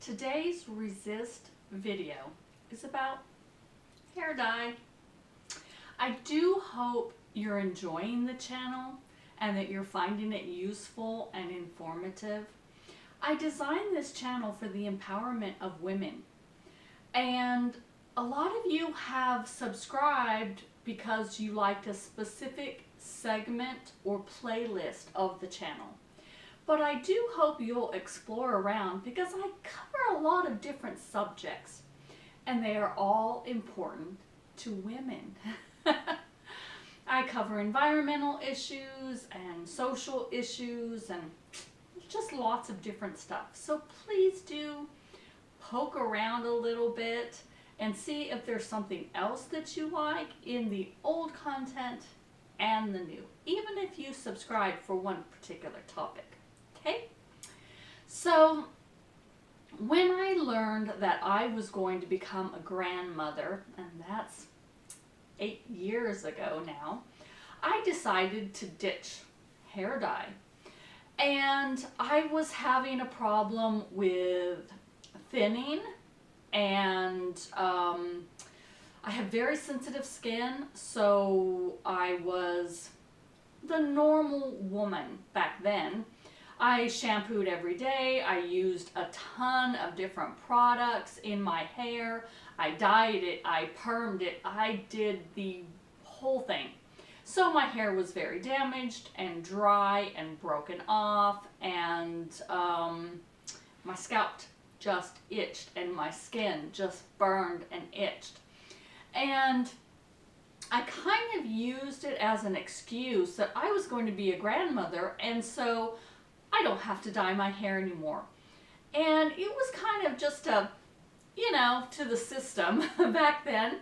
Today's Resist video is about hair dye. I do hope you're enjoying the channel and that you're finding it useful and informative. I designed this channel for the empowerment of women, and a lot of you have subscribed because you liked a specific segment or playlist of the channel. But I do hope you'll explore around because I cover a lot of different subjects and they are all important to women. I cover environmental issues and social issues and just lots of different stuff. So please do poke around a little bit and see if there's something else that you like in the old content and the new, even if you subscribe for one particular topic. Okay? So when I learned that I was going to become a grandmother, and that's 8 years ago now, I decided to ditch hair dye. And I was having a problem with thinning, and I have very sensitive skin, so I was the normal woman back then. I shampooed every day. I used a ton of different products in my hair. I dyed it, I permed it, I did the whole thing. So my hair was very damaged and dry and broken off, and my scalp just itched and my skin just burned and itched. And I kind of used it as an excuse that I was going to be a grandmother, and so I don't have to dye my hair anymore. And it was kind of just a, to the system back then.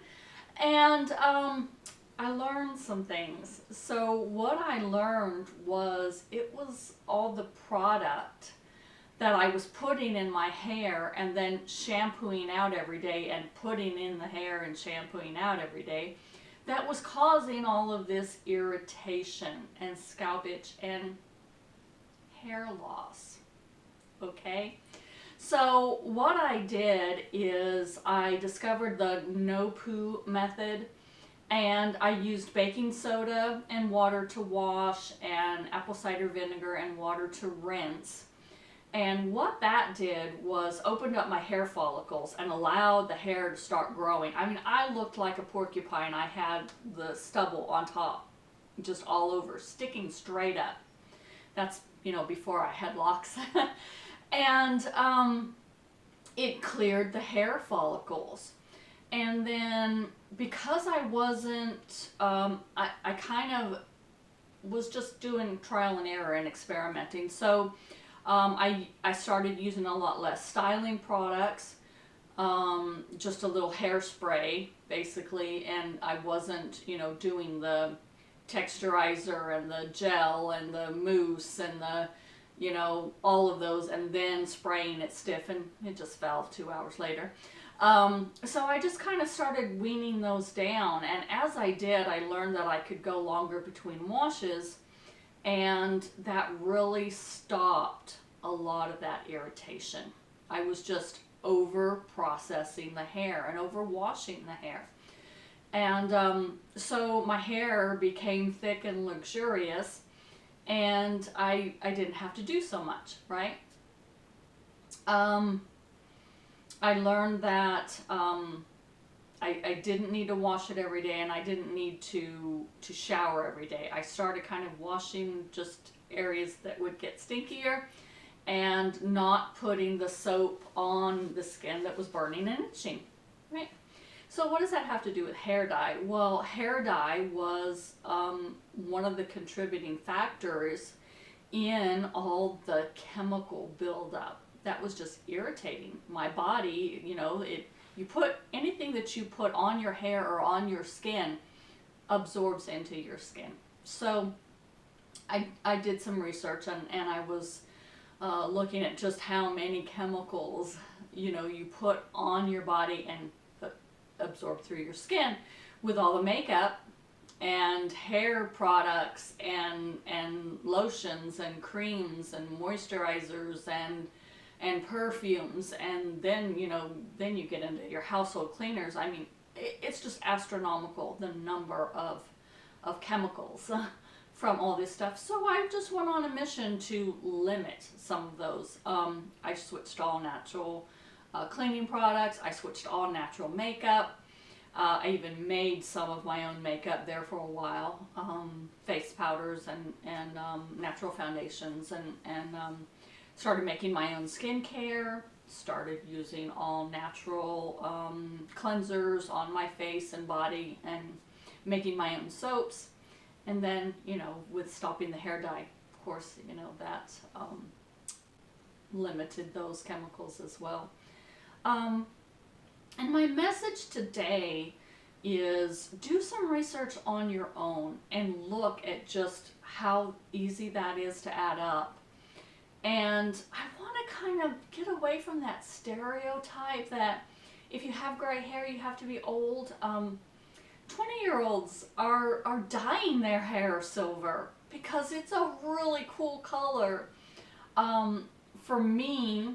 And I learned some things. So what I learned was it was all the product that I was putting in my hair and then shampooing out every day and putting in the hair and shampooing out every day that was causing all of this irritation and scalp itch and hair loss. Okay? So what I did is I discovered the no poo method, and I used baking soda and water to wash and apple cider vinegar and water to rinse. And what that did was opened up my hair follicles and allowed the hair to start growing. I mean, I looked like a porcupine. I had the stubble on top, just all over, sticking straight up. That's, before I had locks. And it cleared the hair follicles. And then because I wasn't, I kind of was just doing trial and error and experimenting. So I started using a lot less styling products, just a little hairspray basically, and I wasn't, doing the texturizer and the gel and the mousse and the, all of those, and then spraying it stiff, and it just fell 2 hours later. So I just kind of started weaning those down, and as I did, I learned that I could go longer between washes, and that really stopped a lot of that irritation. I was just over processing the hair and over washing the hair. And so my hair became thick and luxurious, and I didn't have to do so much, right? I learned that I didn't need to wash it every day, and I didn't need to shower every day. I started kind of washing just areas that would get stinkier and not putting the soap on the skin that was burning and itching, right? So what does that have to do with hair dye? Well, hair dye was one of the contributing factors in all the chemical buildup that was just irritating my body. You put anything that you put on your hair or on your skin absorbs into your skin. So I did some research, and I was looking at just how many chemicals you put on your body and absorb through your skin with all the makeup and hair products and lotions and creams and moisturizers and perfumes, and then, you know, then you get into your household cleaners. I mean, it's just astronomical, the number of chemicals from all this stuff. So I just went on a mission to limit some of those. I switched to all natural cleaning products. I switched to all natural makeup. I even made some of my own makeup there for a while, face powders and natural foundations, and started making my own skincare, started using all natural cleansers on my face and body, and making my own soaps. And then, you know, with stopping the hair dye, of course, you know, that limited those chemicals as well. And my message today is do some research on your own and look at just how easy that is to add up. And I want to kind of get away from that stereotype that if you have gray hair, you have to be old. 20-year-olds are dyeing their hair silver because it's a really cool color. For me,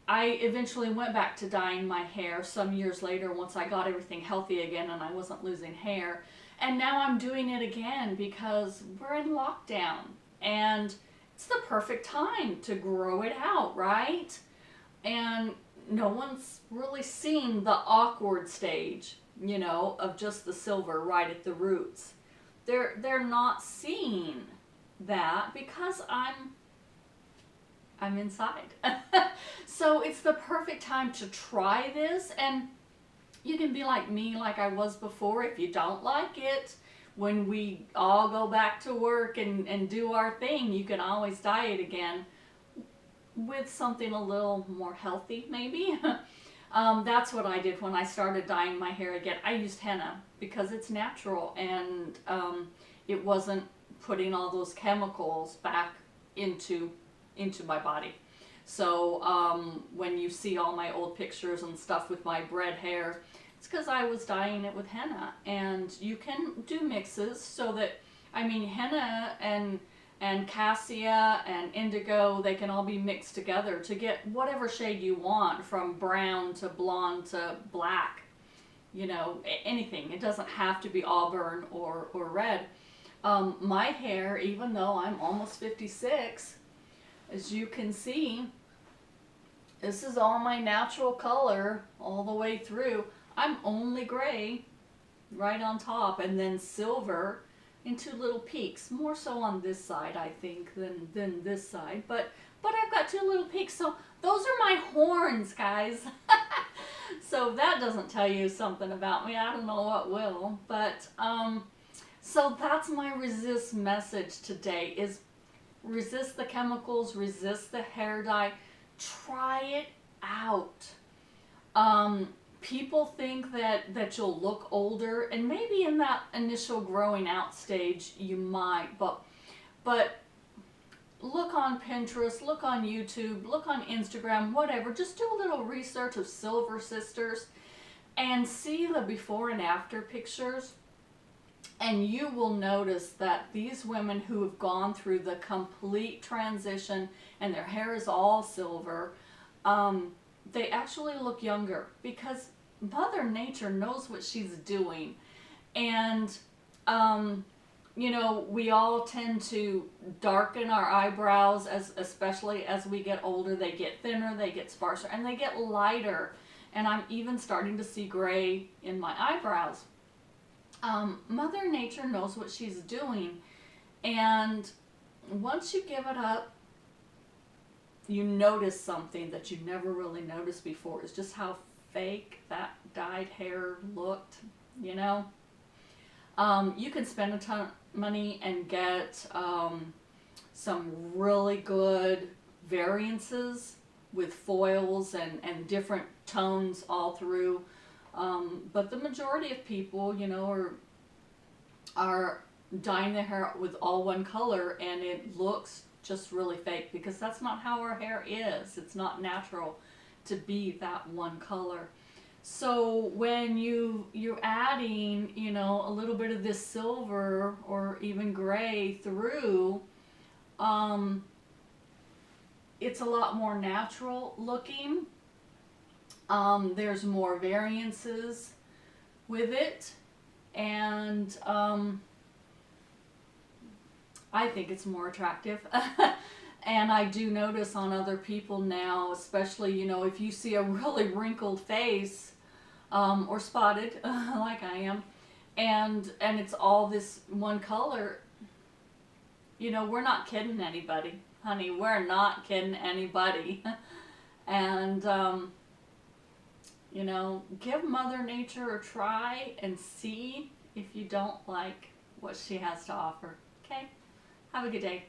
I eventually went back to dyeing my hair some years later once I got everything healthy again and I wasn't losing hair. And now I'm doing it again because we're in lockdown and it's the perfect time to grow it out, right? And no one's really seen the awkward stage, you know, of just the silver right at the roots. They're not seeing that because I'm inside. So it's the perfect time to try this, and you can be like me, like I was before. If you don't like it, when we all go back to work and do our thing, you can always dye it again with something a little more healthy, maybe. That's what I did when I started dyeing my hair again. I used henna because it's natural, and it wasn't putting all those chemicals back into my body. So when you see all my old pictures and stuff with my red hair, it's because I was dyeing it with henna. And you can do mixes so that, I mean, henna and cassia and indigo, they can all be mixed together to get whatever shade you want, from brown to blonde to black, you know, anything. It doesn't have to be auburn or red. My hair, even though I'm almost 56, as you can see, this is all my natural color all the way through. I'm only gray right on top, and then silver in two little peaks. More so on this side, I think, than this side. But I've got two little peaks, so those are my horns, guys. So if that doesn't tell you something about me, I don't know what will. But so that's my resist message today, is resist the chemicals, resist the hair dye, try it out. People think that you'll look older, and maybe in that initial growing out stage you might, but look on Pinterest, look on YouTube, look on Instagram, whatever. Just do a little research of Silver Sisters and see the before and after pictures. And you will notice that these women who have gone through the complete transition and their hair is all silver, they actually look younger because Mother Nature knows what she's doing. And, you know, we all tend to darken our eyebrows, especially as we get older. They get thinner, they get sparser, and they get lighter. And I'm even starting to see gray in my eyebrows. Mother Nature knows what she's doing, and once you give it up, you notice something that you never really noticed before. It's just how fake that dyed hair looked, you know. You can spend a ton of money and get some really good variances with foils and different tones all through. But the majority of people, you know, are dyeing their hair with all one color, and it looks just really fake because that's not how our hair is. It's not natural to be that one color. So when you're adding, you know, a little bit of this silver or even gray through, it's a lot more natural looking. There's more variances with it, and I think it's more attractive. And I do notice on other people now, especially, you know, if you see a really wrinkled face, or spotted, like I am, and it's all this one color, you know, we're not kidding anybody, honey. We're not kidding anybody. And, you know, give Mother Nature a try and see if you don't like what she has to offer. Okay? Have a good day.